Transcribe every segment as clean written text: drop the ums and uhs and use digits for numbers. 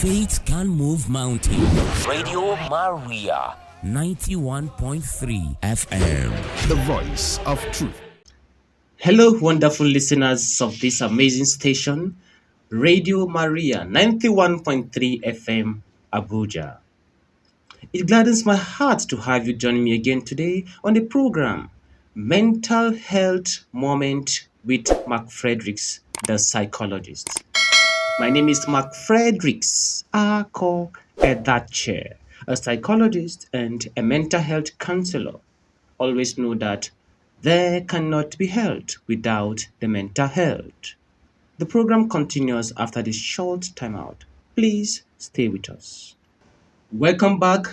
Faith can move mountains. Radio Maria, 91.3 FM. The voice of truth. Hello, wonderful listeners of this amazing station, Radio Maria, 91.3 FM, Abuja. It gladdens my heart to have you join me again today on the program, Mental Health Moment with MacFredricks the Psychologist. My name is MacFredricks Adache, a psychologist and a mental health counselor. Always know that there cannot be health without the mental health. The program continues after this short timeout. Please stay with us. Welcome back.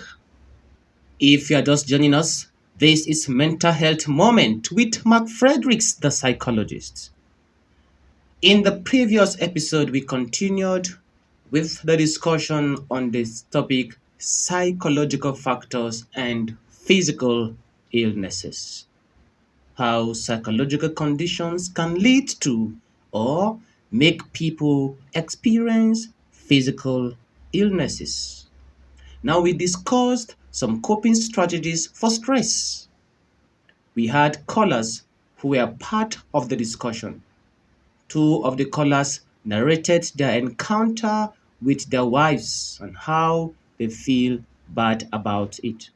If you are just joining us, this is Mental Health Moment with MacFredricks the Psychologist. In the previous episode, we continued with the discussion on this topic, psychological factors and physical illnesses. How psychological conditions can lead to or make people experience physical illnesses. Now we discussed some coping strategies for stress. We had callers who were part of the discussion. Two of the callers narrated their encounter with their wives and how they feel bad about it.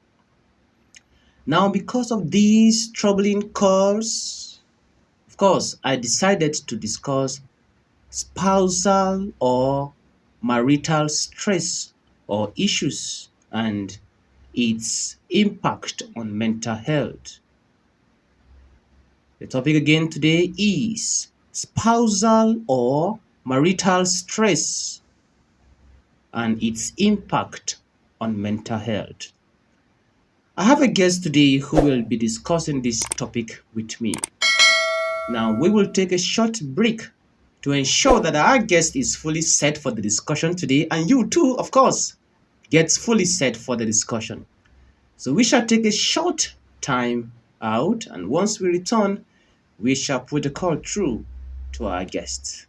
Now, because of these troubling calls, of course, I decided to discuss spousal or marital stress or issues and its impact on mental health. The topic again today is spousal or marital stress and its impact on mental health. I have a guest today who will be discussing this topic with me. Now, we will take a short break to ensure that our guest is fully set for the discussion today, and you too, of course, gets fully set for the discussion. So we shall take a short time out, and once we return, we shall put the call through to our guest.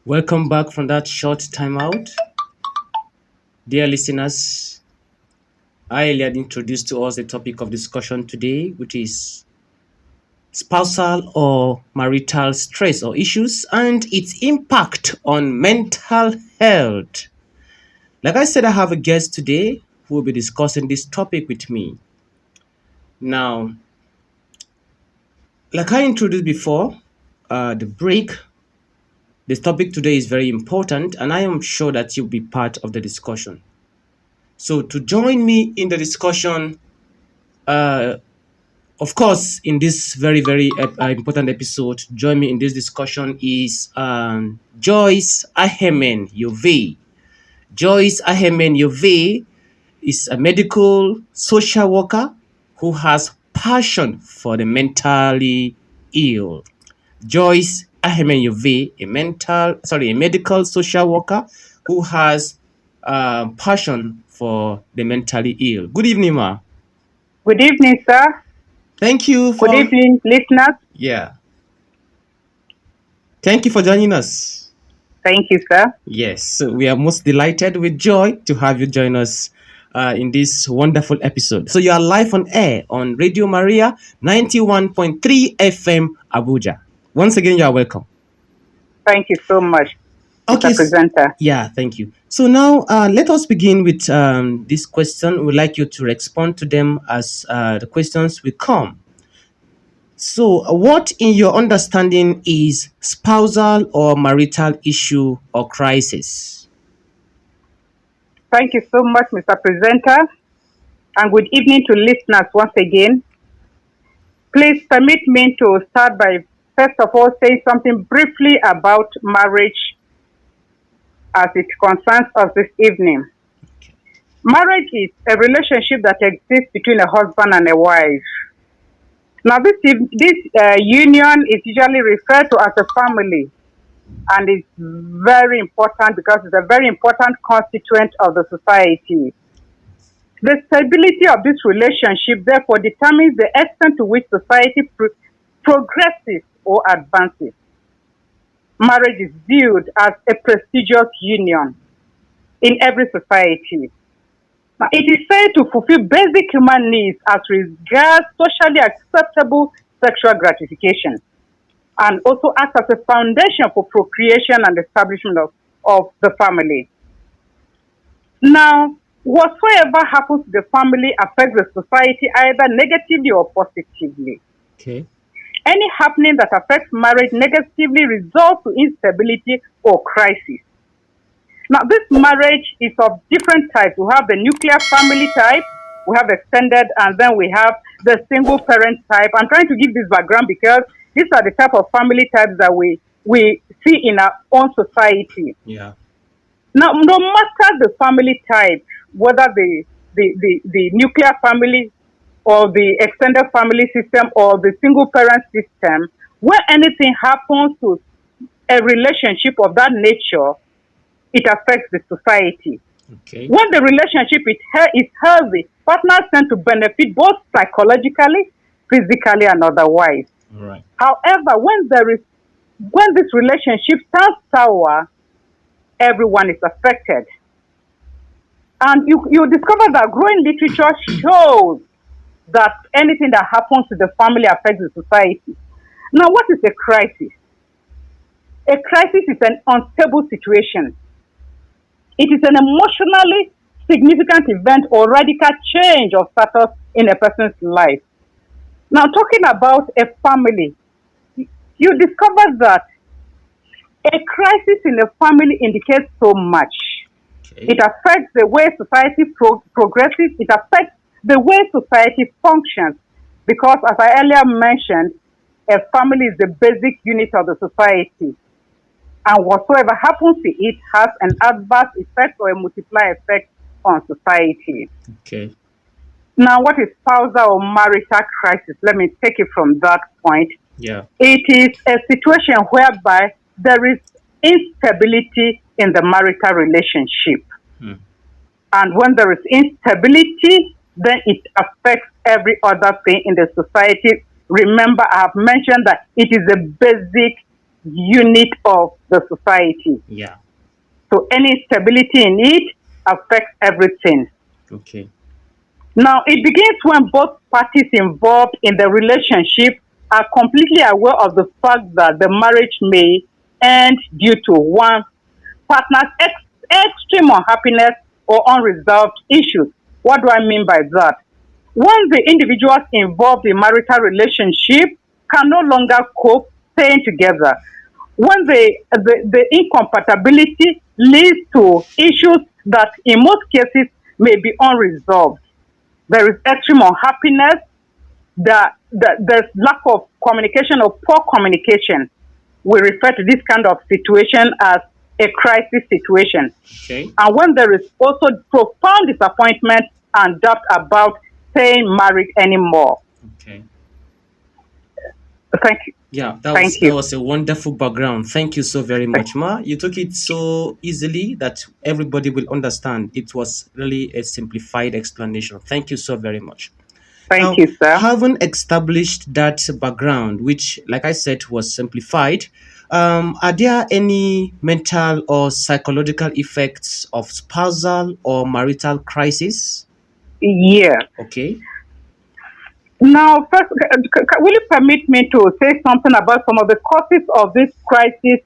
Welcome back from that short time out. Dear listeners, I earlier introduced to us the topic of discussion today, which is spousal or marital stress or issues and its impact on mental health. Like I said, I have a guest today who will be discussing this topic with me. Now, like I introduced before, the break, this topic today is very important, and I am sure that you'll be part of the discussion. So to join me in the discussion, of course, in this very, very important episode, to join me in this discussion is Joyce Ahemen Yove. Joyce Ahemen Yove is a medical social worker who has passion for the mentally ill. Joyce Ahemen Yove, a medical social worker who has passion for the mentally ill. Good evening, ma. Good evening, sir. Thank you for... Good evening, listeners. Yeah. Thank you for joining us. Thank you, sir. Yes, so we are most delighted with joy to have you join us in this wonderful episode. So you are live on air on Radio Maria, 91.3 FM, Abuja. Once again, you are welcome. Thank you so much, Okay. Mr. Presenter. Yeah, thank you. So now let us begin with this question. We'd like you to respond to them as the questions will come. So what, in your understanding, is spousal or marital issue or crisis? Thank you so much, Mr. Presenter. And good evening to listeners once again. Please permit me to start by, first of all, saying something briefly about marriage as it concerns us this evening. Marriage is a relationship that exists between a husband and a wife. Now, this union is usually referred to as a family, and it's very important because it's a very important constituent of the society. The stability of this relationship, therefore, determines the extent to which society progresses or advances. marriage is viewed as a prestigious union in every society. Now, it is said to fulfill basic human needs as regards socially acceptable sexual gratification, and also acts as a foundation for procreation and establishment of the family. Now, whatsoever happens to the family affects the society either negatively or positively. Okay. Any happening that affects marriage negatively results to instability or crisis. Now, this marriage is of different types. We have the nuclear family type, we have extended, and then we have the single parent type. I'm trying to give this background because these are the type of family types that we see in our own society. Yeah. Now, no matter the family type, whether the nuclear family or the extended family system or the single parent system, when anything happens to a relationship of that nature, it affects the society. Okay. When the relationship is healthy, partners tend to benefit both psychologically, physically, and otherwise. All right. However, when this relationship turns sour, everyone is affected. And you discover that growing literature shows that anything that happens to the family affects the society. Now, what is a crisis? A crisis is an unstable situation. It is an emotionally significant event or radical change of status in a person's life. Now, talking about a family, you discover that a crisis in a family indicates so much. Okay. It affects the way society progresses. It affects the way society functions. Because, as I earlier mentioned, a family is the basic unit of the society. And whatsoever happens to it has an adverse effect or a multiplier effect on society. Okay. Now, what is spousal or marital crisis? Let me take it from that point. Yeah. It is a situation whereby there is instability in the marital relationship. And when there is instability, then it affects every other thing in the society. Remember, I have mentioned that it is a basic unit of the society. Yeah. So any instability in it affects everything. Okay. Now, it begins when both parties involved in the relationship are completely aware of the fact that the marriage may end due to one partner's extreme unhappiness or unresolved issues. What do I mean by that? When the individuals involved in marital relationship can no longer cope staying together, when the incompatibility leads to issues that in most cases may be unresolved, there is extreme unhappiness, there's lack of communication or poor communication. We refer to this kind of situation as a crisis situation. Okay. And when there is also profound disappointment and doubt about staying married anymore. Okay. Thank you. Yeah, that was a wonderful background. Thank you so very much, Ma. You took it so easily that everybody will understand. It was really a simplified explanation. Thank you so very much. Thank you, sir. Having established that background, which, like I said, was simplified, are there any mental or psychological effects of spousal or marital crisis? Yeah. Okay. Now, first, will you permit me to say something about some of the causes of this crisis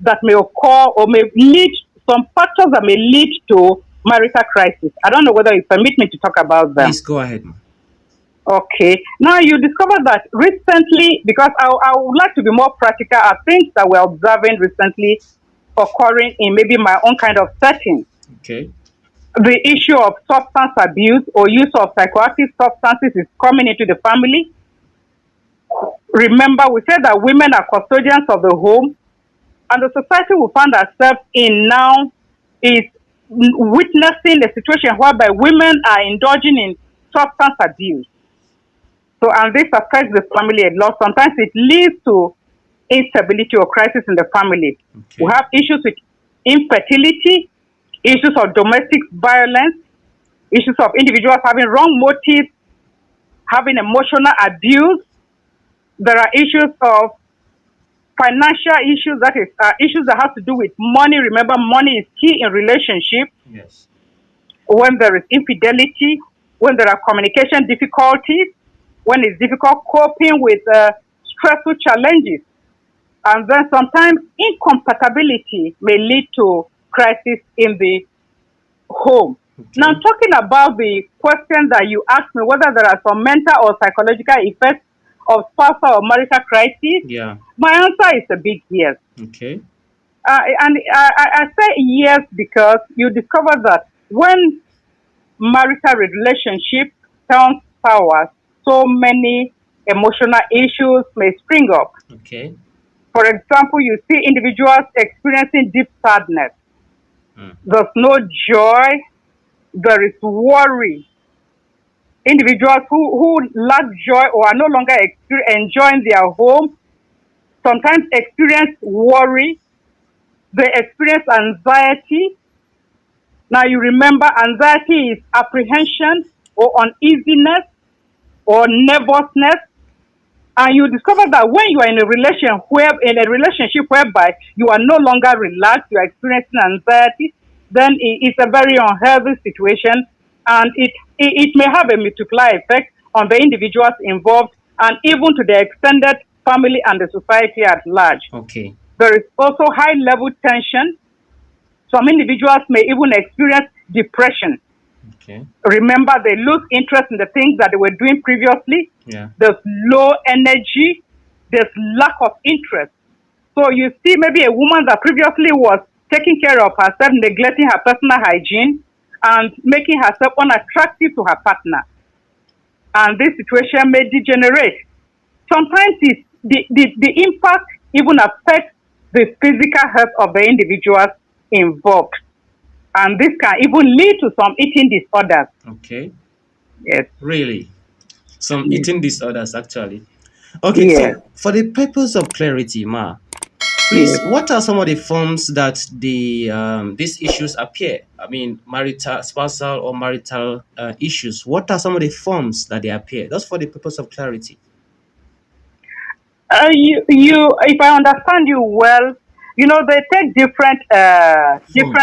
that may occur or may lead, some factors that may lead to marital crisis? I don't know whether you permit me to talk about them. Please go ahead, ma'am. Okay. Now, you discovered that recently, because I would like to be more practical, are things that we're observing recently occurring in maybe my own kind of setting. Okay. The issue of substance abuse or use of psychoactive substances is coming into the family. Remember, we said that women are custodians of the home, and the society we find ourselves in now is witnessing a situation whereby women are indulging in substance abuse. So, and this affects the family a lot. Sometimes it leads to instability or crisis in the family. Okay. We have issues with infertility, issues of domestic violence, issues of individuals having wrong motives, having emotional abuse. There are issues of financial issues, that is, issues that have to do with money. Remember, money is key in relationship. Yes. When there is infidelity, when there are communication difficulties, when it's difficult coping with stressful challenges. And then sometimes incompatibility may lead to crisis in the home. Okay. Now, talking about the question that you asked me, whether there are some mental or psychological effects of spousal or marital crisis, Yeah. my answer is a big yes. Okay. And I say yes because you discover that when marital relationship turns sour, so many emotional issues may spring up. Okay. For example, you see individuals experiencing deep sadness. There's no joy. There is worry. Individuals who lack joy or are no longer enjoying their home sometimes experience worry. They experience anxiety. Now you remember, anxiety is apprehension or uneasiness or nervousness. And you discover that when you are in a relationship whereby you are no longer relaxed, you are experiencing anxiety, then it's a very unhealthy situation, and it may have a multiplier effect on the individuals involved and even to the extended family and the society at large. Okay. There is also high level tension. Some individuals may even experience depression. Okay. Remember, they lose interest in the things that they were doing previously. Yeah. There's low energy. There's lack of interest. So you see maybe a woman that previously was taking care of herself, neglecting her personal hygiene, and making herself unattractive to her partner. And this situation may degenerate. Sometimes the impact even affects the physical health of the individuals involved. And this can even lead to some eating disorders. Okay. Yes. Really? Some eating disorders, actually. Okay, Yes. so for the purpose of clarity, Ma, please, what are some of the forms that these issues appear? I mean, marital, spousal, or marital issues. What are some of the forms that they appear? That's for the purpose of clarity. If I understand you well, they take different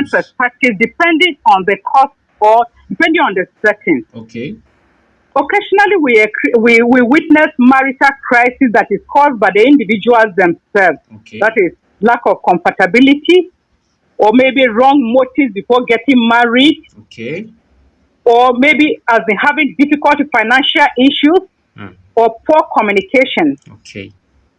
perspectives depending on the cause or depending on the setting. Okay. Occasionally, we witness marital crisis that is caused by the individuals themselves. Okay. That is lack of compatibility, or maybe wrong motives before getting married, Okay. or maybe as in having difficulty financial issues, or poor communication. Okay.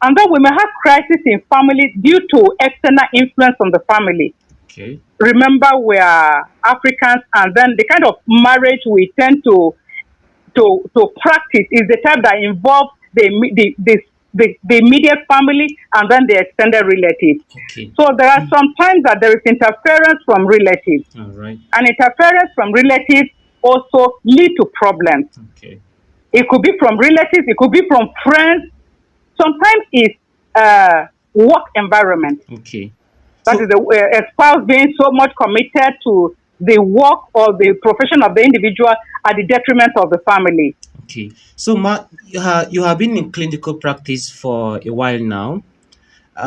And then we may have crisis in families due to external influence on the family. Okay. Remember, we are Africans, and then the kind of marriage we tend to practice is the type that involves the immediate family and then the extended relatives. Okay. So there are some times that there is interference from relatives. All right. And interference from relatives also lead to problems. Okay. It could be from relatives, it could be from friends. Sometimes it's work environment. Okay. That is a spouse being so much committed to the work or the profession of the individual at the detriment of the family. Okay. So, Ma, you have been in clinical practice for a while now.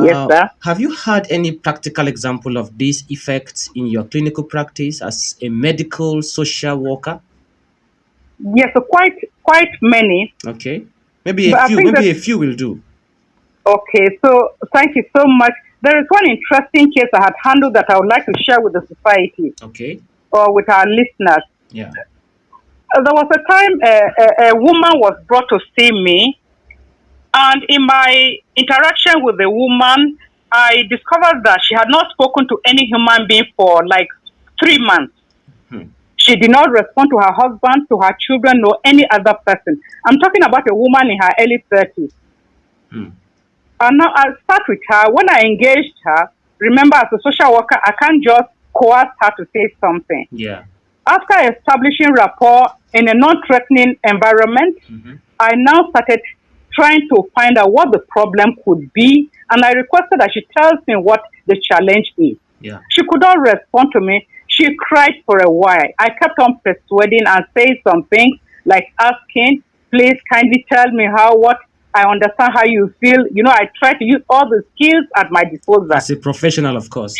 Yes, sir. Have you had any practical example of these effects in your clinical practice as a medical social worker? Yes, so quite many. Okay. Maybe a few will do. Okay, so thank you so much. There is one interesting case I had handled that I would like to share with the society. Okay. Or with our listeners. Yeah. There was a time a woman was brought to see me, and in my interaction with the woman, I discovered that she had not spoken to any human being for like 3 months. She did not respond to her husband, to her children, nor any other person. I'm talking about a woman in her early 30s. And now I'll start with her. When I engaged her, remember, as a social worker, I can't just coerce her to say something. Yeah. After establishing rapport in a non-threatening environment, I now started trying to find out what the problem could be, and I requested that she tells me what the challenge is. Yeah. She could not respond to me. She cried for a while. I kept on persuading and saying some things like asking, please kindly tell me what I understand how you feel. I try to use all the skills at my disposal. As a professional, of course.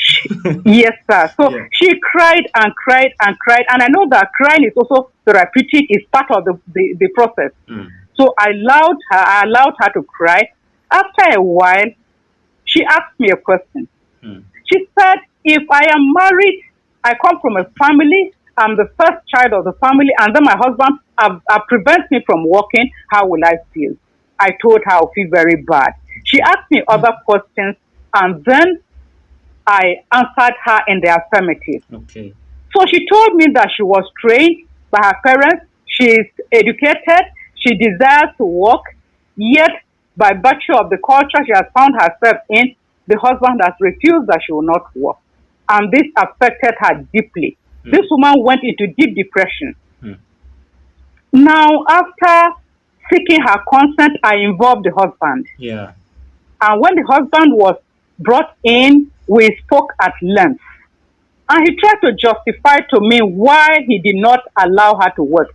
Yes, sir. So Yeah. she cried and cried and cried. And I know that crying is also therapeutic, is part of the process. So I allowed her to cry. After a while, she asked me a question. She said, if I am married, I come from a family, I'm the first child of the family, and then my husband prevents me from working, how will I feel? I told her I will feel very bad. She asked me other questions, and then I answered her in the affirmative. Okay. So she told me that she was trained by her parents, she is educated, she desires to work, yet by virtue of the culture she has found herself in, the husband has refused that she will not work. And this affected her deeply. This woman went into deep depression. Now, after seeking her consent, I involved the husband. Yeah. And when the husband was brought in, we spoke at length. And he tried to justify to me why he did not allow her to work.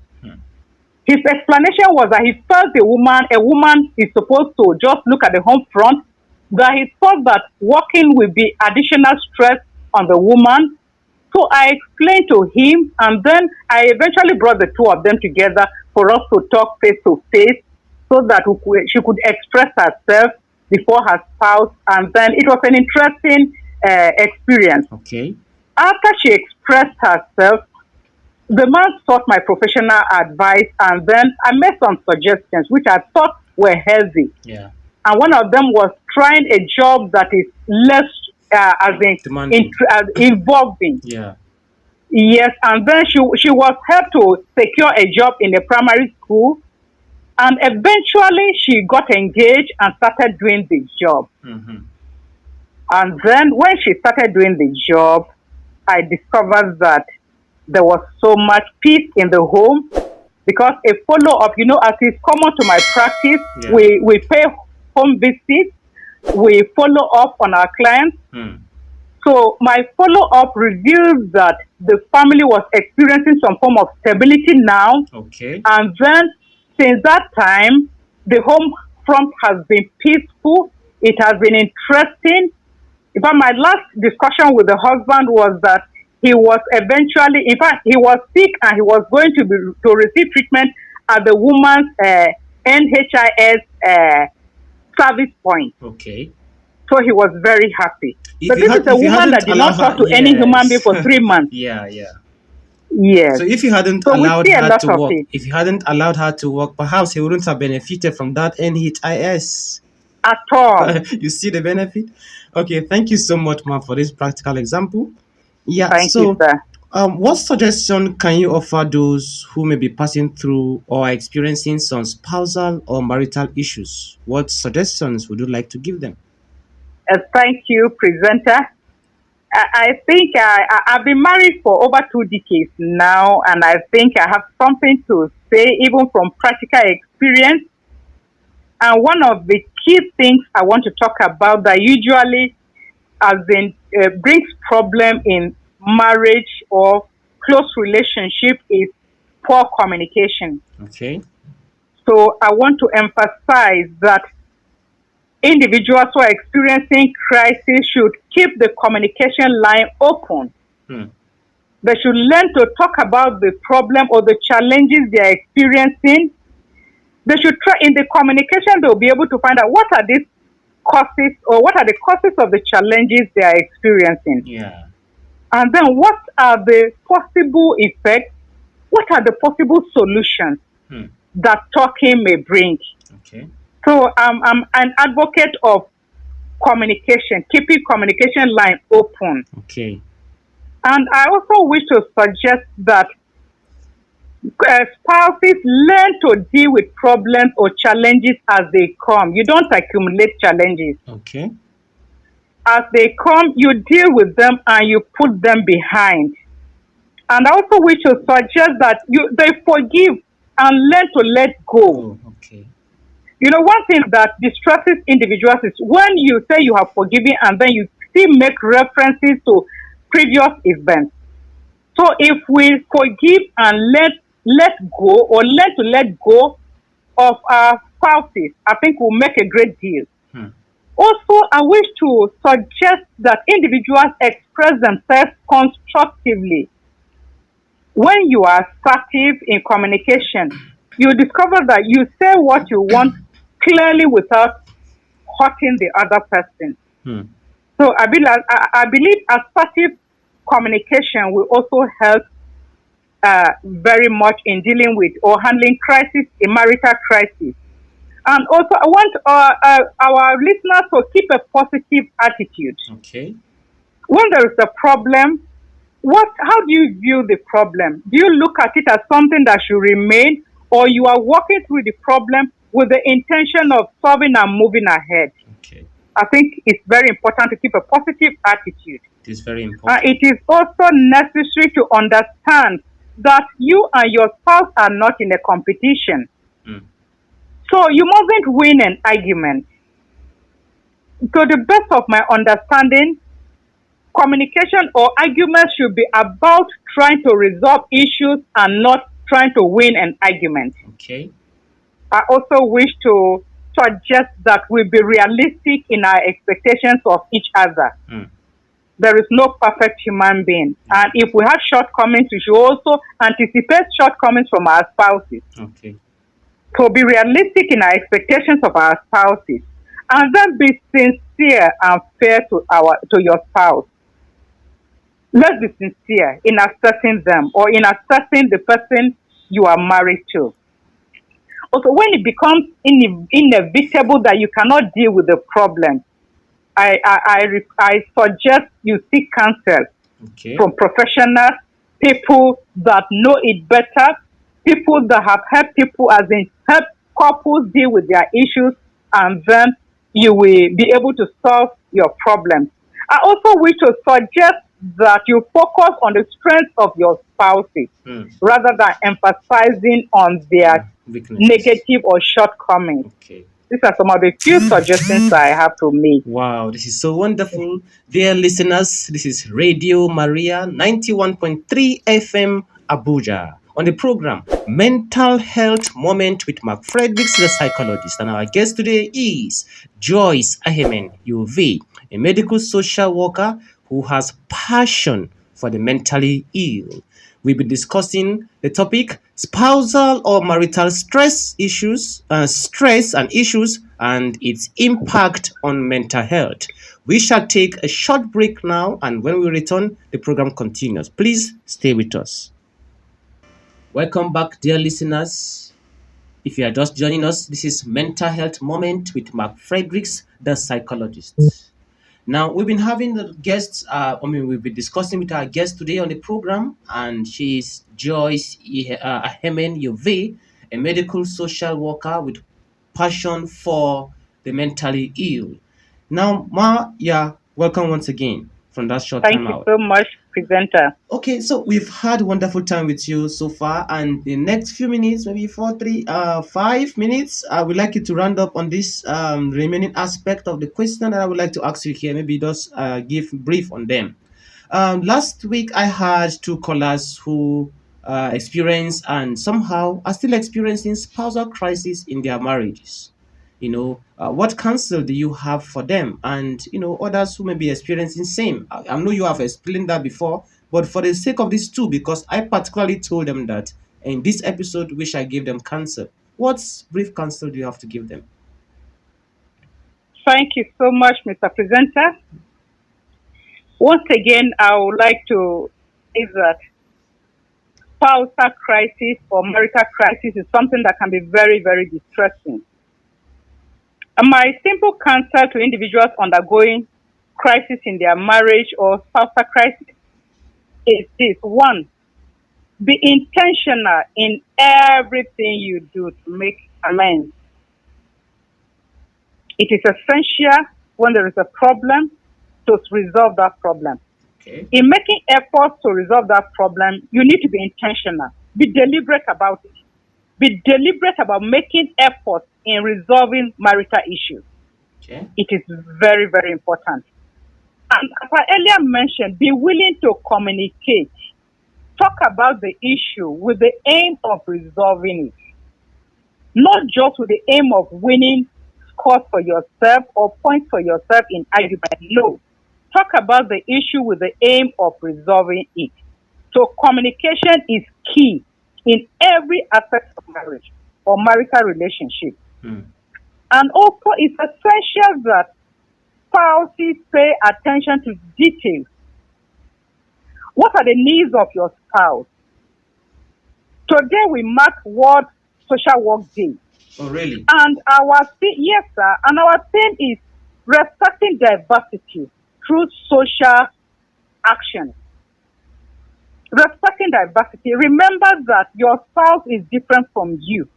His explanation was that he felt a woman is supposed to just look at the home front, that he thought that working will be additional stress on the woman. So I explained to him, and then I eventually brought the two of them together for us to talk face to face so that she could express herself before her spouse. And then it was an interesting experience. Okay. After she expressed herself, the man sought my professional advice, and then I made some suggestions which I thought were healthy. Yeah. And one of them was trying a job that is less involving. Yeah. Yes, and then she was helped to secure a job in a primary school, and eventually she got engaged and started doing the job. And then when she started doing the job, I discovered that there was so much peace in the home, because a follow-up, as is common to my practice, we pay home visits, we follow up on our clients. So my follow-up revealed that the family was experiencing some form of stability now. Okay. And then since that time, the home front has been peaceful. It has been interesting. In fact, my last discussion with the husband was that he was eventually, in fact, he was sick and he was going to receive treatment at the woman's NHIS service point. Okay. So he was very happy. If But you this is a woman that did not talk to any human being for 3 months. Yeah. Yes. So if you hadn't So we allowed see a her lot to of work, it. if you hadn't allowed her to work, perhaps he wouldn't have benefited from that NHIS. At all. You see the benefit? Okay, thank you so much, ma'am, for this practical example. Yeah, Thank you, sir. What suggestion can you offer those who may be passing through or are experiencing some spousal or marital issues? What suggestions would you like to give them? Thank you, presenter. I think I've been married for over 2 decades now, and I think I have something to say, even from practical experience. And one of the key things I want to talk about that usually brings problem in marriage or close relationship is poor communication. Okay. So I want to emphasize that individuals who are experiencing crisis should keep the communication line open. They should learn to talk about the problem or the challenges they are experiencing. They should try, in the communication, they'll be able to find out what are these causes or what are the causes of the challenges they are experiencing. Yeah. And then what are the possible effects? What are the possible solutions that talking may bring? Okay. So I'm an advocate of communication, keeping communication line open. Okay. And I also wish to suggest that spouses learn to deal with problems or challenges as they come. You don't accumulate challenges. Okay. As they come, you deal with them and you put them behind. And I also wish to suggest that they forgive and learn to let go. Oh, okay. One thing that distresses individuals is when you say you have forgiven and then you still make references to previous events. So if we forgive and let go or learn to let go of our spouses, I think will make a great deal. Hmm. Also, I wish to suggest that individuals express themselves constructively. When you are assertive in communication, you discover that you say what you want clearly without hurting the other person. Hmm. So I believe assertive communication will also help very much in dealing with or handling crisis, a marital crisis. And also, I want our listeners to keep a positive attitude. Okay. When there is a problem, how do you view the problem? Do you look at it as something that should remain, or you are working through the problem with the intention of solving and moving ahead? Okay. I think it's very important to keep a positive attitude. It is very important. It is also necessary to understand that you and your spouse are not in a competition. Hmm. So you mustn't win an argument. To the best of my understanding, communication or argument should be about trying to resolve issues and not trying to win an argument. Okay. I also wish to suggest that we be realistic in our expectations of each other. Hmm. There is no perfect human being. And if we have shortcomings, we should also anticipate shortcomings from our spouses. Okay. To be realistic in our expectations of our spouses, and then be sincere and fair to your spouse. Let's be sincere in assessing them or in assessing the person you are married to. Also, when it becomes inevitable that you cannot deal with the problem, I suggest you seek counsel from professionals, people that know it better, people that have helped people, as in help couples deal with their issues, and then you will be able to solve your problems. I also wish to suggest that you focus on the strengths of your spouses rather than emphasizing on their negative or shortcomings. Okay. These are some of the few suggestions I have to make. Wow, this is so wonderful. Dear listeners, this is Radio Maria 91.3 FM Abuja. On the program, Mental Health Moment with MacFredricks the Psychologist. And our guest today is Joyce Ahemen, UV, a medical social worker who has passion for the mentally ill. We'll be discussing the topic spousal or marital stress and issues and its impact on mental health. We shall take a short break now, and when we return, the program continues. Please stay with us. Welcome back, dear listeners. If you are just joining us, this is Mental Health Moment with MacFredricks the Psychologist. Now, we've been having the guests, we've been discussing with our guest today on the program, and she's Joyce Ahemen Yove, a medical social worker with passion for the mentally ill. Now, Ma, welcome once again from that short time out. Thank you so much, presenter. Okay, so we've had a wonderful time with you so far, and the next few minutes, maybe 5 minutes, I would like you to round up on this remaining aspect of the question that I would like to ask you here. Maybe just give brief on them. Last week, I had two callers who experienced and somehow are still experiencing spousal crisis in their marriages. What counsel do you have for them, and others who may be experiencing same? I know you have explained that before, but for the sake of these two, because I particularly told them that in this episode we shall give them counsel. What brief counsel do you have to give them? Thank you so much, Mr. Presenter. Once again, I would like to say that spousal crisis or marital crisis is something that can be very, very distressing. My simple counsel to individuals undergoing crisis in their marriage or spousal crisis is this. One, be intentional in everything you do to make amends. It is essential when there is a problem to resolve that problem. Okay. In making efforts to resolve that problem, you need to be intentional. Be deliberate about it. Be deliberate about making efforts in resolving marital issues. Okay. It is very, very important. And as I earlier mentioned, be willing to communicate. Talk about the issue with the aim of resolving it. not just with the aim of winning scores for yourself or points for yourself in argument. No. Talk about the issue with the aim of resolving it. So communication is key in every aspect of marriage or marital relationship. And also it's essential that spouses pay attention to details. What are the needs of your spouse? Today we mark World Social Work Day. Oh, really? And our theme, yes, sir, and our theme is respecting diversity through social action. Respecting diversity. Remember that your spouse is different from you.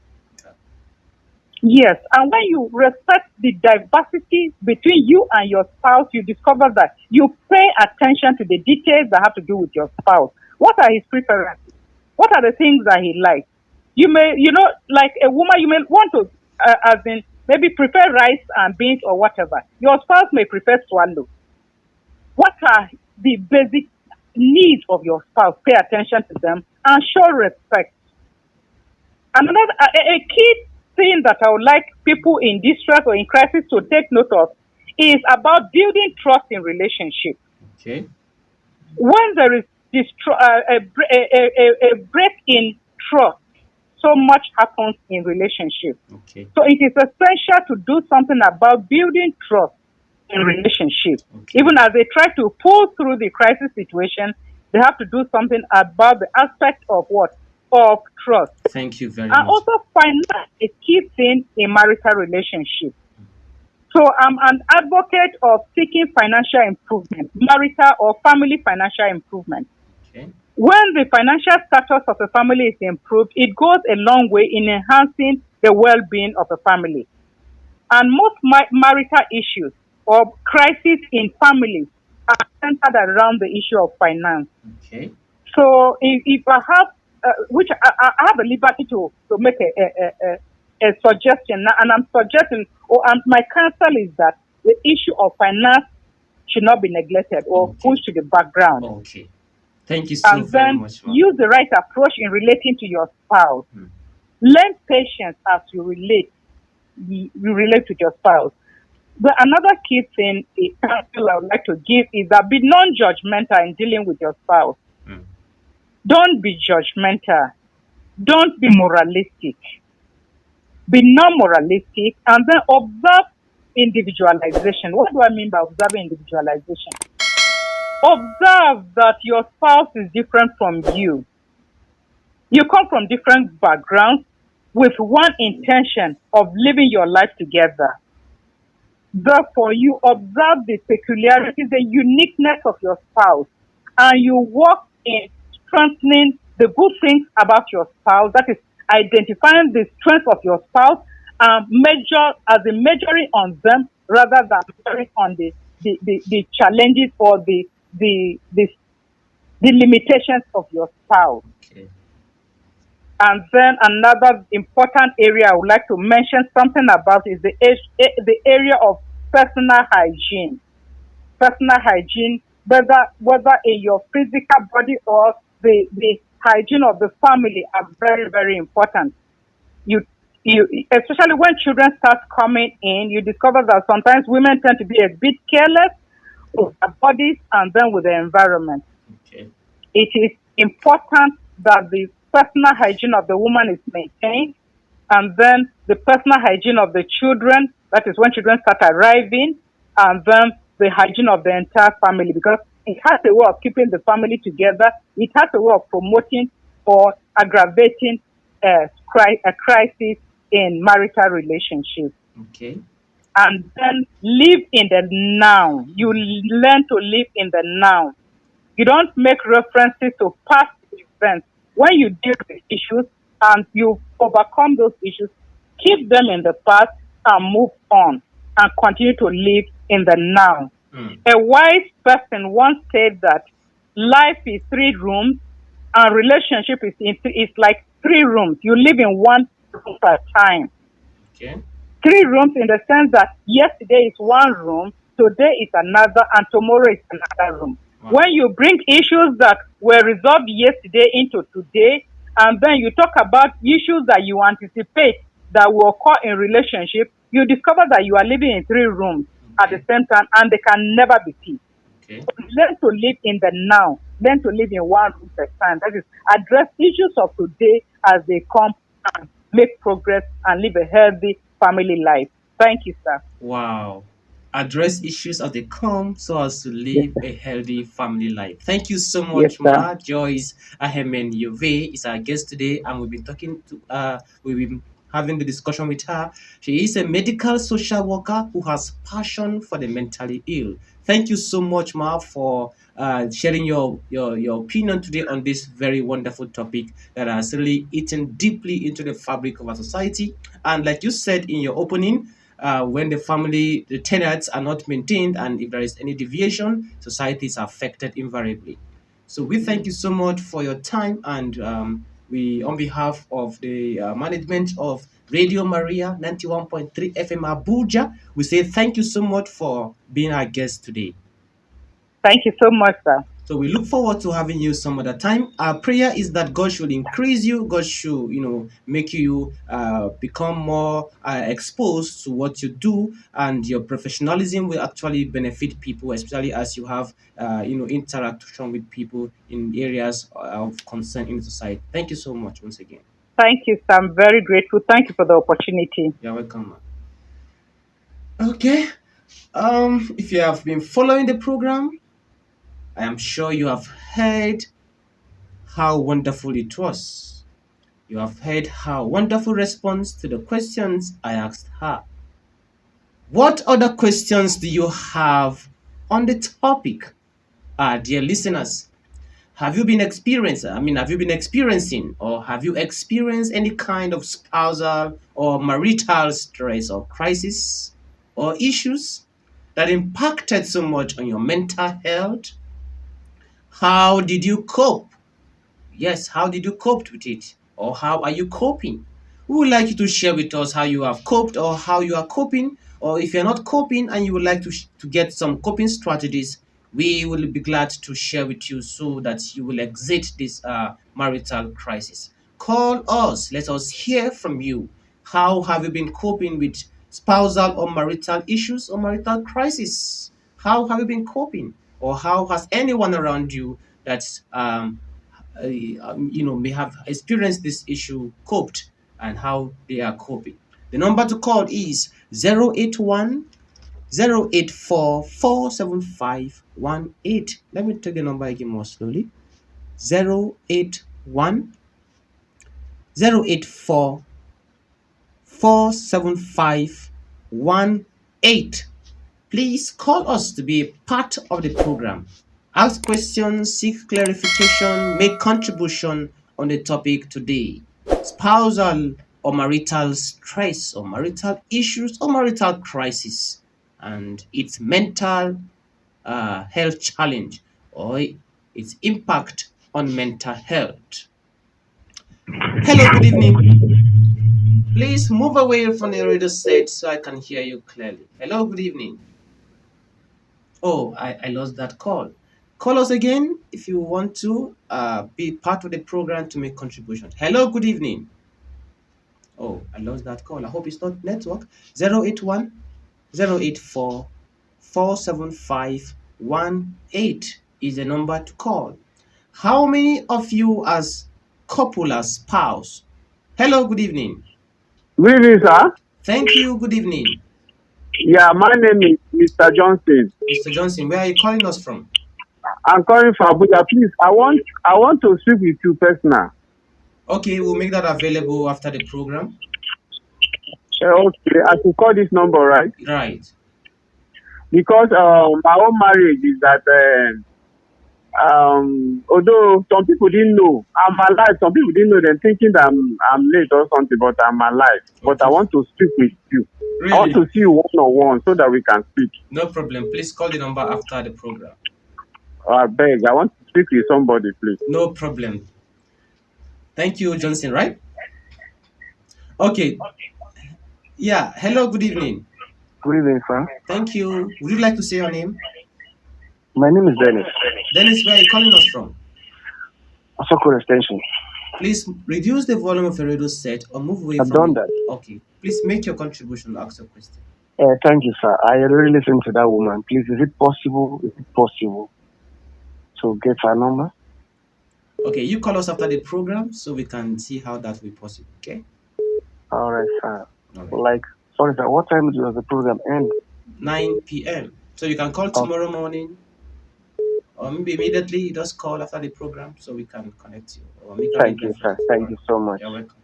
Yes, and when you respect the diversity between you and your spouse, you discover that you pay attention to the details that have to do with your spouse. What are his preferences? What are the things that he likes? You may, like a woman, you may want to, as in, maybe prefer rice and beans or whatever. Your spouse may prefer swallow. What are the basic needs of your spouse? Pay attention to them and show respect. And another, a key thing that I would like people in distress or in crisis to take note of is about building trust in relationship. Okay. When there is a break in trust, so much happens in relationship. Okay. So it is essential to do something about building trust in relationship. Okay. Even as they try to pull through the crisis situation, they have to do something about the aspect of what? Of trust. Thank you very much. And also finance a key thing in marital relationship. So I'm an advocate of seeking financial improvement, marital or family financial improvement. Okay. When the financial status of a family is improved, it goes a long way in enhancing the well-being of a family. And most marital issues or crises in families are centered around the issue of finance. Okay. So if I have, which I have a liberty to make a suggestion, and I'm suggesting, my counsel is that the issue of finance should not be neglected or pushed to the background. Okay. Thank you so very much. And then use the right approach in relating to your spouse. Learn patience as you relate with your spouse. But another key thing, a counsel I would like to give is that be non-judgmental in dealing with your spouse. Don't be judgmental. Don't be moralistic. Be non-moralistic, and then observe individualization. What do I mean by observing individualization? Observe that your spouse is different from you. You come from different backgrounds with one intention of living your life together. Therefore, you observe the peculiarities, the uniqueness of your spouse, and you work in strengthening the good things about your spouse. That is, identifying the strengths of your spouse and measuring on them rather than measuring on the challenges or the limitations of your spouse. Okay. And then another important area I would like to mention something about is the area of personal hygiene. Personal hygiene, whether in your physical body or the hygiene of the family, are very, very important. You especially when children start coming in, you discover that sometimes women tend to be a bit careless with their bodies and then with the environment. Okay. It is important that the personal hygiene of the woman is maintained, and then the personal hygiene of the children, that is when children start arriving, and then the hygiene of the entire family, because it has a way of keeping the family together. It has a way of promoting or aggravating a crisis in marital relationships. Okay. And then live in the now. You learn to live in the now. You don't make references to past events. When you deal with issues and you overcome those issues, keep them in the past and move on and continue to live in the now. A wise person once said that life is 3 rooms and relationship is like 3 rooms. You live in one room at a time. Okay. 3 rooms in the sense that yesterday is one room, today is another, and tomorrow is another room. Wow. When you bring issues that were resolved yesterday into today, and then you talk about issues that you anticipate that will occur in relationship, you discover that you are living in 3 rooms at the Okay. same time and they can never be peace. Okay. Learn to live in the now. Learn to live in 1 room at a time. That is, address issues of today as they come and make progress and live a healthy family life. Thank you, sir. Wow. Address issues as they come so as to Yes, live sir. a healthy family life. Thank you so Yes, much, sir. Ma. Joyce Ahemen Yove is our guest today, and we've been having the discussion with her. She is a medical social worker who has passion for the mentally ill. Thank you so much, Ma, for sharing your opinion today on this very wonderful topic that has really eaten deeply into the fabric of our society. And like you said in your opening, when the tenants are not maintained, and if there is any deviation, society is affected invariably. So we thank you so much for your time, and we, on behalf of the management of Radio Maria 91.3 FM Abuja, we say thank you so much for being our guest today. Thank you so much, sir. So we look forward to having you some other time. Our prayer is that God should increase you. God should, make you become more exposed to what you do, and your professionalism will actually benefit people, especially as you have, interaction with people in areas of concern in society. Thank you so much once again. Thank you, sir. I'm very grateful. Thank you for the opportunity. You're welcome, man. Okay. If you have been following the program, I am sure you have heard how wonderful it was. You have heard her wonderful response to the questions I asked her. What other questions do you have on the topic, dear listeners? Have you been experiencing, or have you experienced any kind of spousal or marital stress or crisis or issues that impacted so much on your mental health? How did you cope? Yes, how did you cope with it? Or how are you coping? We would like you to share with us how you have coped or how you are coping. Or if you're not coping and you would like to get some coping strategies, we will be glad to share with you so that you will exit this marital crisis. Call us. Let us hear from you. How have you been coping with spousal or marital issues or marital crisis? How have you been coping? Or how has anyone around you that's may have experienced this issue coped, and how they are coping? The number to call is 081 084 47518. Let me take the number again more slowly. 081 084 47518. Please call us to be a part of the program. Ask questions, seek clarification, make contribution on the topic today. Spousal or marital stress or marital issues or marital crisis and its mental health challenge or its impact on mental health. Hello, good evening. Please move away from the radio set so I can hear you clearly. Hello, good evening. Oh, I lost that call. Call us again if you want to be part of the program to make contributions. Hello, good evening. Oh, I lost that call. I hope it's not network. 081 084 47518 is the number to call. How many of you as couple, as spouse? Hello, good evening. Good evening, sir. Thank you, good evening. Yeah, my name is Mr. Johnson. Mr. Johnson, where are you calling us from? I'm calling from Abuja. Please, I want to speak with you personal. Okay, we'll make that available after the program. Okay, I should call this number, right? Right. Because my own marriage is that although some people didn't know I'm alive, some people didn't know, they're thinking that I'm late or something, but I'm alive. But I want to speak with you. Really? I want to see you one-on-one so that we can speak. No problem. Please call the number after the program. I beg. I want to speak with somebody, please. No problem. Thank you, Johnson, right? Okay. Yeah. Hello, good evening. Good evening, sir. Thank you. Would you like to say your name? My name is Dennis. Dennis, where are you calling us from? Asoko Extension. Please reduce the volume of your radio set or move away I've from done it. that. Okay. Please make your contribution. Ask your question. Thank you, sir. I already listened to that woman. Please, is it possible? To get her number? Okay, you call us after the program so we can see how that will be possible. Okay. All right, sir. All right. Like, sorry, sir. What time does the program end? 9 p.m. So you can call tomorrow morning, or maybe immediately. You just call after the program so we can connect you or make Thank you, arrangement for sir. you. Thank you so much. You're welcome.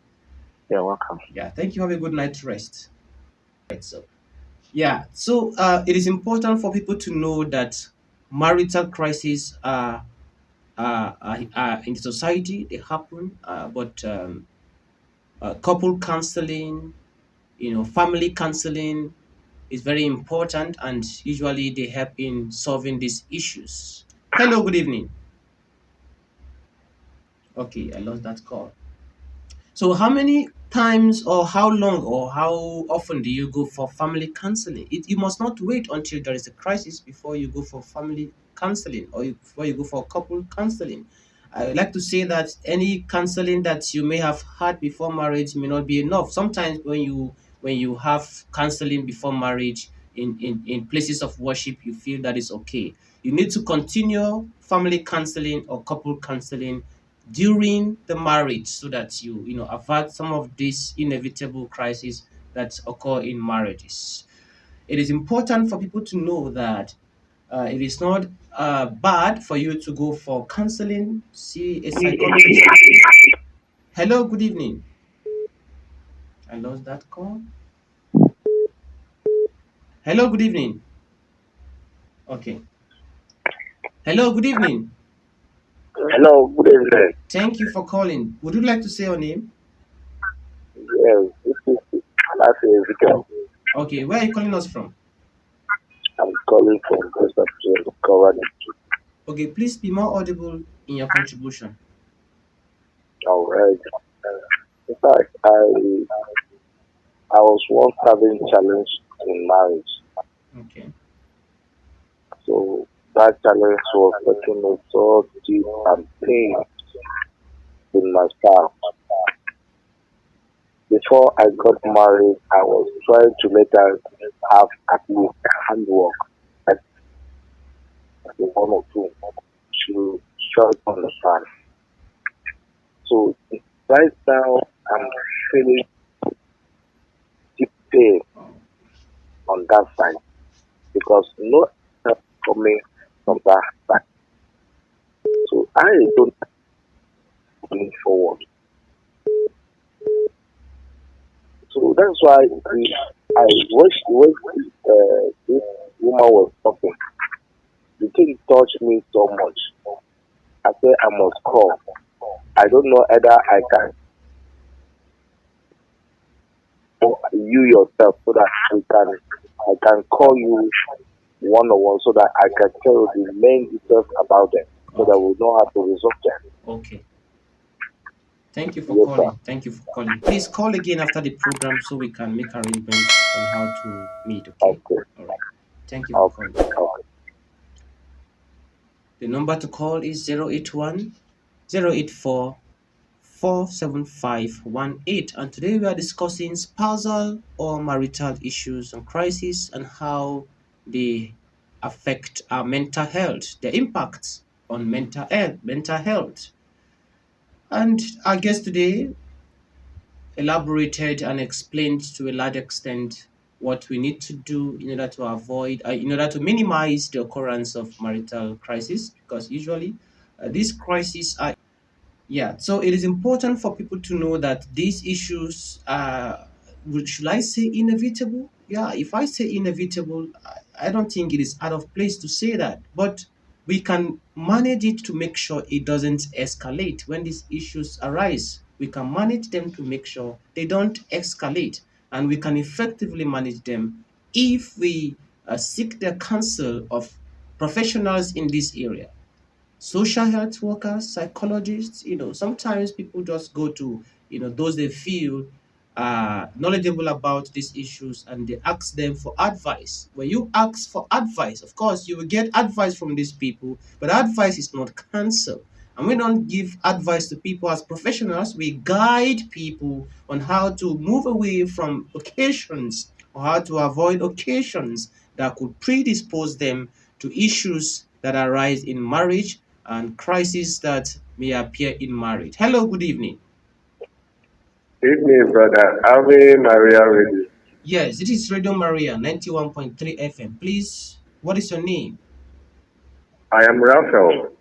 You're welcome. Yeah, thank you. Have a good night's rest. Right, so it is important for people to know that marital crises are in society. They happen, but couple counseling, family counseling is very important, and usually they help in solving these issues. Hello, good evening. Okay, I lost that call. So how many times or how long or how often do you go for family counseling? You must not wait until there is a crisis before you go for family counseling or before you go for couple counseling. I would like to say that any counseling that you may have had before marriage may not be enough. Sometimes when you have counseling before marriage in places of worship, you feel that is okay. You need to continue family counseling or couple counseling during the marriage so that you avert some of these inevitable crises that occur in marriages. It is important for people to know that it is not bad for you to go for counseling, see a psychologist. Hello, good evening. I lost that call. Hello, good evening. Okay. Hello, good evening. Hello, good evening. Thank you for calling. Would you like to say your name? Yes, this is Ezekiel. Okay, where are you calling us from? I'm calling from Covenant. Okay, please be more audible in your contribution. All right. In fact, I was once having challenge in marriage. Okay. So that challenge was taking me so deep and pain in my spouse. Before I got married, I was trying to let her have at least handwork, at one or two. She should understand. So right now, I'm feeling deep pain on that side because no help coming from that side. So I don't move forward. So that's why I wish this woman was talking. The thing touched me so much. I said I must call. I don't know either I can or you yourself so that I can call you one on one so that I can tell you the main details about them so that we know how to resolve them. Okay. Thank you for Yes, calling. sir. Thank you for calling. Please call again after the program so we can make arrangements on how to meet. Okay. Okay. All right. Thank you for calling. Okay. The number to call is 081 084 47518. And today we are discussing spousal or marital issues and crises and how they affect our mental health, the impacts on mental health. And our guest today elaborated and explained to a large extent what we need to do in order to avoid, in order to minimize the occurrence of marital crisis, because usually these crises are, so it is important for people to know that these issues are, should I say inevitable? Yeah, if I say inevitable, I don't think it is out of place to say that, but we can manage it to make sure it doesn't escalate when these issues arise. We can manage them to make sure they don't escalate, and we can effectively manage them if we seek the counsel of professionals in this area, social health workers, psychologists. Sometimes people just go to those they feel are knowledgeable about these issues, and they ask them for advice. When you ask for advice, of course you will get advice from these people, but advice is not counsel. And we don't give advice to people as professionals. We guide people on how to move away from occasions or how to avoid occasions that could predispose them to issues that arise in marriage and crises that may appear in marriage. Hello, good evening. Good evening, brother. Having Maria with you. Yes, it is Radio Maria 91.3 FM. Please, what is your name? I am Raphael.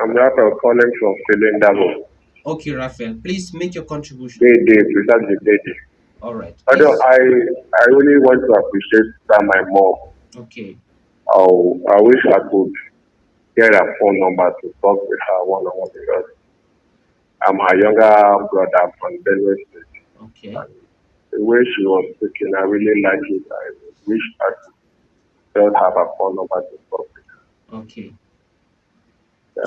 I'm Raphael calling from Philindavo. Okay, Raphael, please make your contribution. Precisely Day. All right. Although Please. I really want to appreciate that my mom. Okay. I wish I could get her phone number to talk with her one on one because I'm her younger brother from Benue State. Okay. And the way she was speaking, I really like it. I wish I could just have her phone number to talk with her. Okay.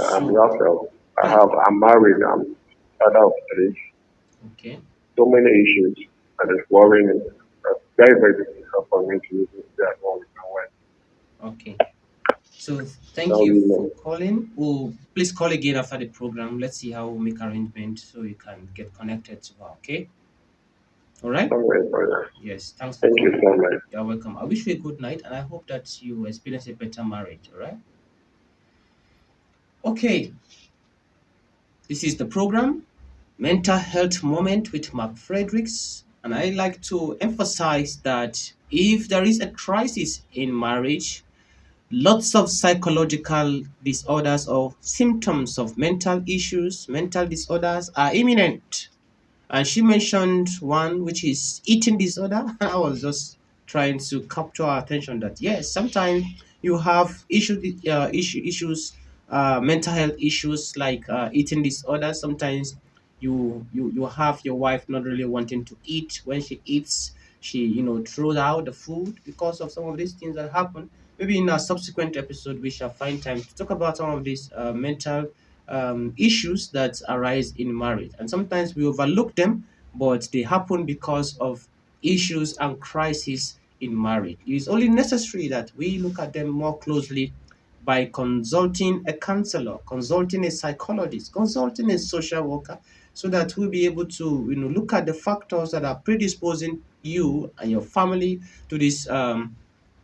I'm Raphael. I'm married. I'm father of 3. Okay. So many issues, and it's worrying. It's very, very difficult for me to even stay at home with my wife. Okay. So thank you for calling. Oh, please call again after the program. Let's see how we'll make arrangements so you can get connected to her. Okay. All right. Yes. Thanks for calling. Thank you so much. You're welcome. I wish you a good night, and I hope that you experience a better marriage. All right. Okay. This is the program, Mental Health Moment with MacFredricks, and I like to emphasize that if there is a crisis in marriage, lots of psychological disorders or symptoms of mental issues, mental disorders are imminent. And she mentioned one which is eating disorder. I was just trying to capture our attention that yes, sometimes you have issues, mental health issues like eating disorder. Sometimes you have your wife not really wanting to eat. When she eats, she throws out the food because of some of these things that happen. Maybe in a subsequent episode we shall find time to talk about some of these mental issues that arise in marriage, and sometimes we overlook them, but they happen because of issues and crises in marriage. It is only necessary that we look at them more closely by consulting a counselor, consulting a psychologist, consulting a social worker, so that we'll be able to look at the factors that are predisposing you and your family to this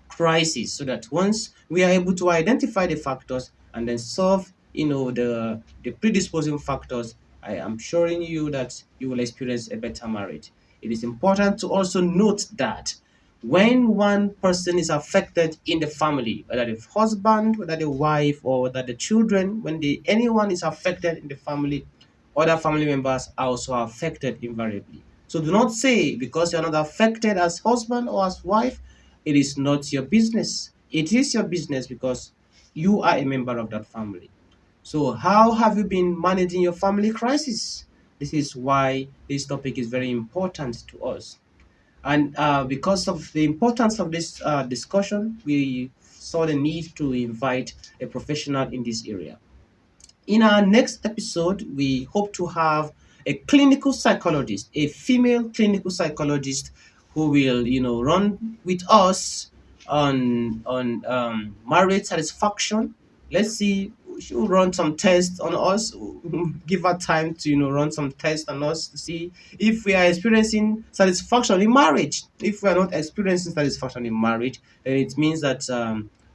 crisis, so that once we are able to identify the factors and then solve the predisposing factors, I am assuring you that you will experience a better marriage. It is important to also note that when one person is affected in the family, whether the husband, whether the wife, or whether the children, when anyone is affected in the family, other family members are also affected invariably. So do not say because you're not affected as husband or as wife, it is not your business. It is your business because you are a member of that family. So how have you been managing your family crisis? This is why this topic is very important to us. And because of the importance of this discussion, we saw the need to invite a professional in this area. In our next episode, we hope to have a clinical psychologist, a female clinical psychologist who will, run with us on marriage satisfaction. Let's see, she'll run some tests on us. Give her time to, run some tests on us to see if we are experiencing satisfaction in marriage. If we are not experiencing satisfaction in marriage, then it means that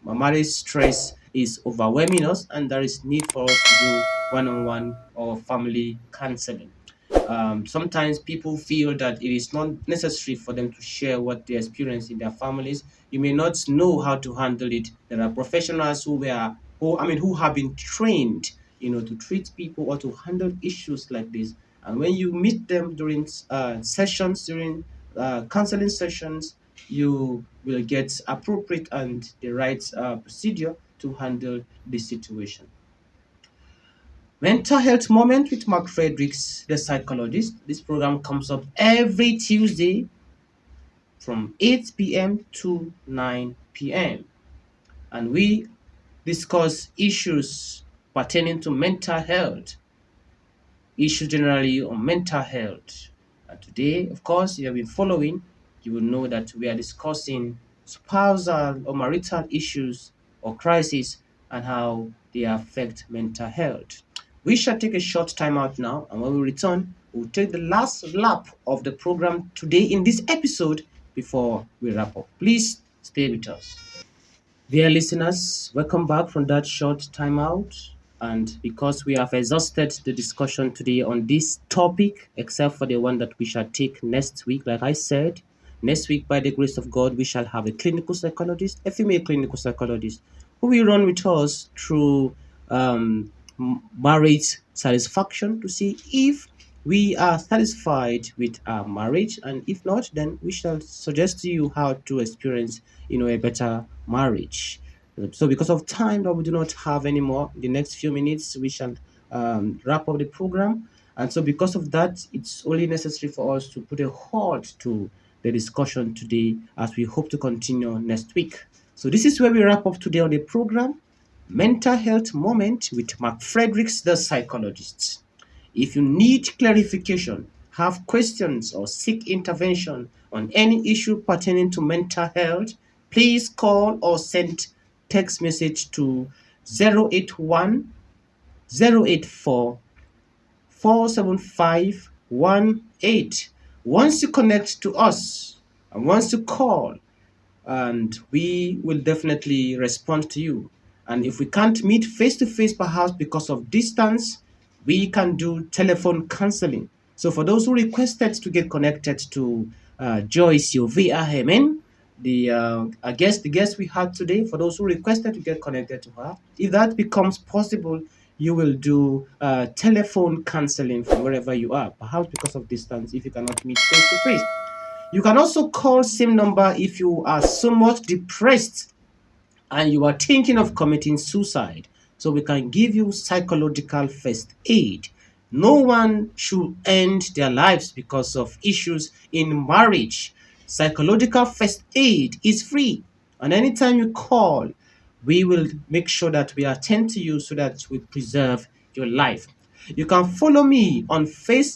marriage stress is overwhelming us, and there is need for us to do one-on-one or family counseling. Sometimes people feel that it is not necessary for them to share what they experience in their families. You may not know how to handle it. There are professionals who have been trained, to treat people or to handle issues like this. And when you meet them during during counseling sessions, you will get appropriate and the right procedure to handle the situation. Mental Health Moment with MacFredricks the Psychologist. This program comes up every Tuesday from 8 p.m. to 9 p.m. And we discuss issues pertaining to mental health, issues generally on mental health. And today, of course, you have been following, you will know that we are discussing spousal or marital issues or crises and how they affect mental health. We shall take a short time out now, and when we return, we'll take the last lap of the program today in this episode before we wrap up. Please stay with us. Dear listeners, welcome back from that short time out. And because we have exhausted the discussion today on this topic, except for the one that we shall take next week, like I said, next week, by the grace of God, we shall have a clinical psychologist, a female clinical psychologist, who will run with us through marriage satisfaction to see if we are satisfied with our marriage, and if not, then we shall suggest to you how to experience a better marriage. So because of time that we do not have anymore, the next few minutes we shall wrap up the program. And so because of that, it's only necessary for us to put a halt to the discussion today, as we hope to continue next week. So this is where we wrap up today on the program, Mental Health Moment with MacFredricks the Psychologist. If you need clarification, have questions, or seek intervention on any issue pertaining to mental health, please call or send text message to 081 084 47518. Once you connect to us and once you call, and we will definitely respond to you. And if we can't meet face to face, perhaps because of distance, we can do telephone counseling. So for those who requested to get connected to Joyce Yovia Hemen, the guest we had today, for those who requested to get connected to her, if that becomes possible, you will do telephone counseling from wherever you are, perhaps because of distance, if you cannot meet face to face. You can also call same number if you are so much depressed and you are thinking of committing suicide, so we can give you psychological first aid. No one should end their lives because of issues in marriage. Psychological first aid is free, and anytime you call, we will make sure that we attend to you so that we preserve your life. You can follow me on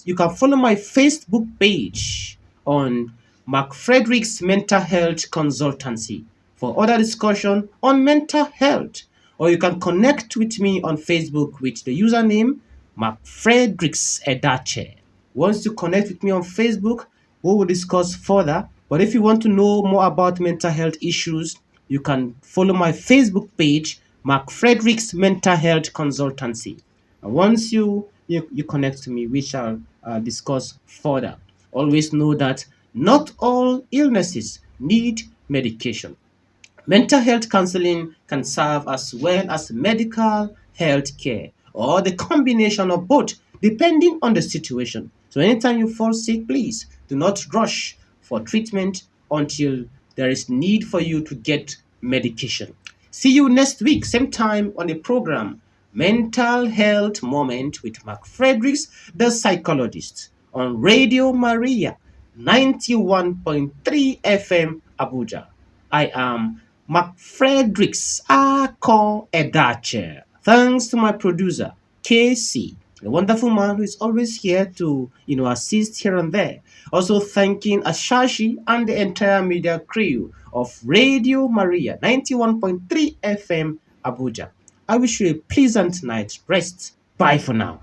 you can follow my Facebook page on MacFredricks Mental Health Consultancy for other discussion on mental health, or you can connect with me on Facebook with the username MacFredricks Edache. Once you connect with me on Facebook, we will discuss further. But if you want to know more about mental health issues, you can follow my Facebook page, MacFredricks Mental Health Consultancy. And once you connect to me, we shall discuss further. Always know that not all illnesses need medication. Mental health counseling can serve as well as medical health care, or the combination of both, depending on the situation. So anytime you fall sick, please do not rush for treatment until there is need for you to get medication. See you next week, same time on the program, Mental Health Moment with MacFredricks the Psychologist, on Radio Maria 91.3 FM Abuja. I am MacFredricks Ako Edache. Thanks to my producer, KC, a wonderful man who is always here to assist here and there. Also thanking Ashashi and the entire media crew of Radio Maria 91.3 FM Abuja. I wish you a pleasant night's rest. Bye for now.